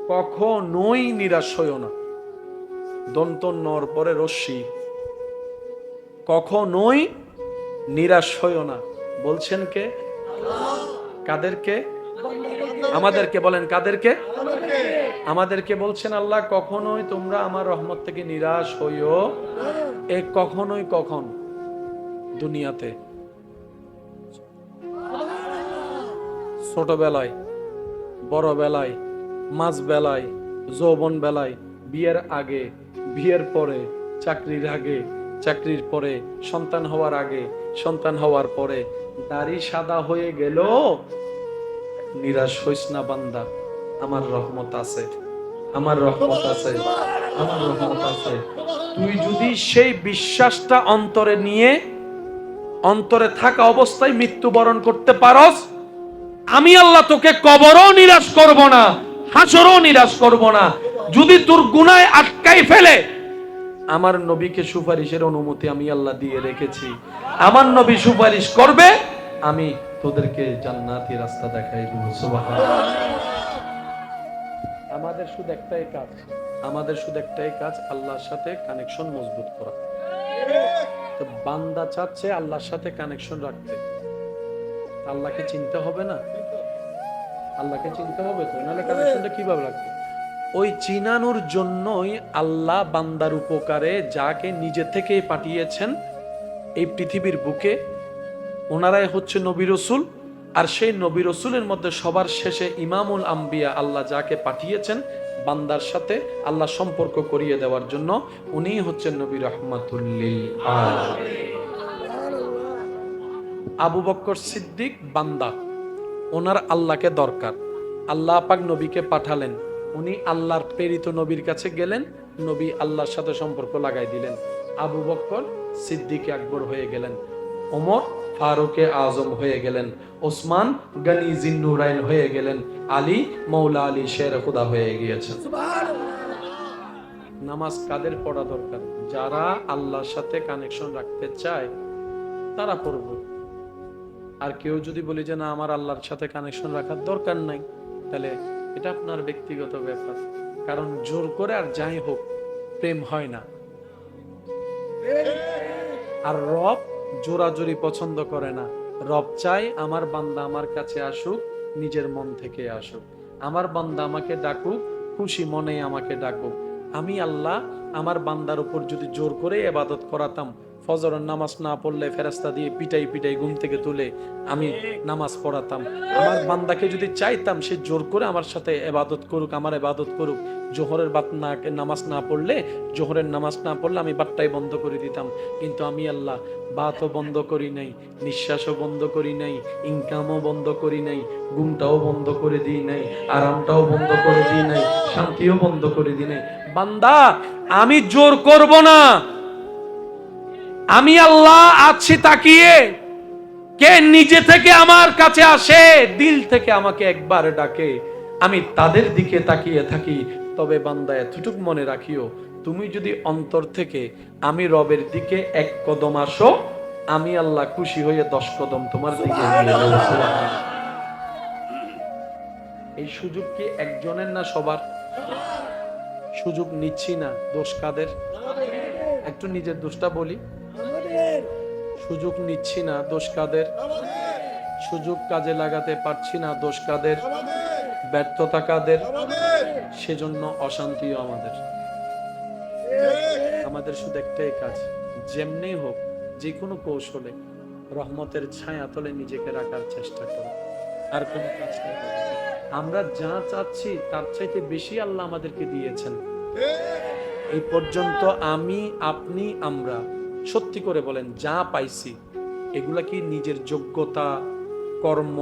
কখনোই নিরাশ হইও না। দন্ত নর পরে রশ্মি, কখনোই নিরাশ হইও না। বলছেন কে? কাদেরকে? আমাদেরকে। বলেন কাদেরকে? আমাদেরকে বলছেন আল্লাহ, কখনোই তোমরা আমার রহমত থেকে নিরাশ হইও। এ কখনোই কখন? দুনিয়াতে, ছোটবেলায়, বড় বেলায়, মাঝ বেলায়, যৌবন বেলায়, বিয়ের আগে, বিয়ের পরে, চাকরির আগে, চাকরির পরে, সন্তান হওয়ার আগে, সন্তান হওয়ার পরে। দাড়ি সাদা হয়ে গেল, নিরাশ হইস না বান্দা, আমার রহমত আছে, আমার রহমত আছে, আমার রহমত আছে। তুই যদি সেই বিশ্বাসটা অন্তরে নিয়ে, অন্তরে থাকা অবস্থায় মৃত্যুবরণ করতে পারস, আমি আল্লাহ তোকে কবরও নিরাশ করব না, হাসরও নিরাশ করব না। যদি তোর গুনায় আটকাই ফেলে, আমার নবীকে সুপারিশের অনুমতি আমি আল্লাহ দিয়ে রেখেছি। আমার নবী সুপারিশ করবে, আমি তোদেরকে জান্নাতি রাস্তা দেখাই দেব। সুবহানাল্লাহ। আমাদের শুধু একটাই কাজ, আমাদের শুধু একটাই কাজ, আল্লাহর সাথে কানেকশন মজবুত করা। তো বান্দা চাচ্ছে আল্লাহর সাথে কানেকশন রাখতে, আল্লাহকে চিনতে হবে না? আল্লাহকে চিনতে হবে তো, নাহলে কানেকশনটা কিভাবে রাখবে? ওই চিনানোর জন্যই আল্লাহ বান্দার উপকারে যাকে নিজে থেকে পাঠিয়েছেন এই পৃথিবীর বুকে, ওনারাই হচ্ছে নবী রাসূল। আর সেই নবী রাসূলের মধ্যে সবার শেষে ইমামুল আম্বিয়া, আল্লাহ যাকে পাঠিয়েছেন বান্দার সাথে আল্লাহ সম্পর্ক করিয়ে দেওয়ার জন্য, উনি হচ্ছেন নবী রাহমাতুল লিল আলামিন। আবু বকর সিদ্দিক বান্দা, ওনার আল্লাহকে দরকার। আল্লাহ পাক নবীকে পাঠালেন, উনি আল্লাহর প্রেরিত নবীর কাছে গেলেন, নবী আল্লাহর সাথে সম্পর্ক লাগাই দিলেন। আবু বকর সিদ্দিক আকবর হয়ে গেলেন, ওমর ফারুকে আজম হয়ে গেলেন, ওসমান গনি জিন্নুরাইন হয়ে গেলেন, আলী মৌলা আলী শের খুদা হয়ে গিয়েছেন। নামাজ কাদের পড়া দরকার? যারা আল্লাহর সাথে কানেকশন রাখতে চায় তারা পড়বে। আর কেউ যদি বলে যে না, আমার আল্লাহর সাথে কানেকশন রাখার দরকার নাই, তাহলে এটা আপনার ব্যক্তিগত ব্যাপার। কারণ জোর করে আর যাই হোক প্রেম হয় না। আর রব জোরাজোরি পছন্দ করে না। রব চাই আমার বান্দা আমার কাছে আসুক, নিজের মন থেকে আসুক। আমার বান্দা আমাকে ডাকুক, খুশি মনে আমাকে ডাকুক। আমি আল্লাহ আমার বান্দার উপর যদি জোর করে ইবাদত করাতাম, ফজরের নামাজ না পড়লে ফেরেশতা দিয়ে পিটাই পিটাই ঘুম থেকে তুলে আমি নামাজ পড়াতাম। আমার বান্দাকে যদি চাইতাম সে জোর করে আমার সাথে ইবাদত করুক, আমার ইবাদত করুক, জোহরের নামাজ না পড়লে, জোহরের নামাজ না পড়লে আমি বাট্টাই বন্ধ করে দিতাম। কিন্তু আমি আল্লাহ বাতও বন্ধ করি নাই, নিঃশ্বাসও বন্ধ করি নাই, ইনকামও বন্ধ করি নাই, ঘুমটাও বন্ধ করে দিই নাই, আরামটাও বন্ধ করে দিই নাই, শান্তিও বন্ধ করে দিই নাই। বান্দা আমি জোর করব না, আমি আল্লাহ আছি তাকিয়ে। কে নিজে থেকে আমার কাছে আসে, দিল থেকে আমাকে একবার ডাকে, আমি তাদের দিকে তাকিয়ে থাকি। তবে বান্দা এতটুক মনে রাখিও, তুমি যদি অন্তর থেকে আমি রবের দিকে এক কদম আসো, আমি আল্লাহ খুশি হয়ে 10 কদম তোমার দিকে নিয়ে যাব। এই সুযোগ কি একজনের না সবার? সুযোগ নিচ্ছি না, দোষ কাদের? একটু নিজের দোষটা বলি। সুযোগ নিচ্ছি না, দোষ কাদের? সুযোগ কাজে লাগাতে পারছি না, দোষ কাদের? ব্যর্থতা কাদের? সেজন্য অশান্তিও আমাদের। আমাদের শুধু একটাই কাজ, যেমনি হোক যে কোনো কৌশলে রহমতের ছায়া তলে নিজেকে রাখার চেষ্টা করো। আর কোন কাজ নেই। আমরা যা চাচ্ছি তার চাইতে বেশি আল্লাহ আমাদেরকে দিয়েছেন। এই পর্যন্ত আমি, আপনি, আমরা সত্যি করে বলেন যা পাইছি, এগুলা কি নিজের যোগ্যতা কর্ম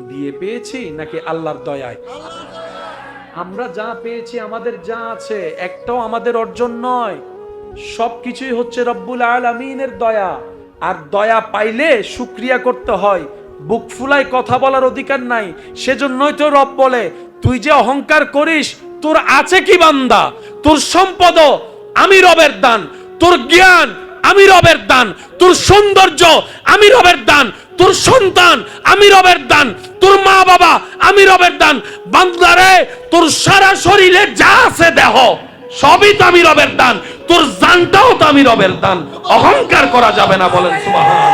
দিয়ে পেয়েছি নাকি আল্লাহর দয়ায়? আমরা যা পেয়েছি, আমাদের যা আছে, একটাও আমাদের অর্জন নয়, সবকিছুই হচ্ছে রব্বুল আলামিনের দয়া। আর দয়া পাইলে শুকরিয়া করতে হয়, বুক ফুলায় কথা বলার অধিকার নাই। সেজন্যই তো রব বলে, তুই যে অহংকার করিস, তোর আছে কি বান্দা? তোর সম্পদ আমি রবের দান, তোর জ্ঞান আমি রবের দান, তোর সৌন্দর্য আমি রবের দান, তোর সন্তান আমি রবের দান, তোর মা বাবা আমি রবের দান। বান্দারে তোর সারা শরীরে যা আছে দেহ সবই তো আমি রবের দান, তোর জানটাও তো আমি রবের দান। অহংকার করা যাবে না, বলেন সুবহান।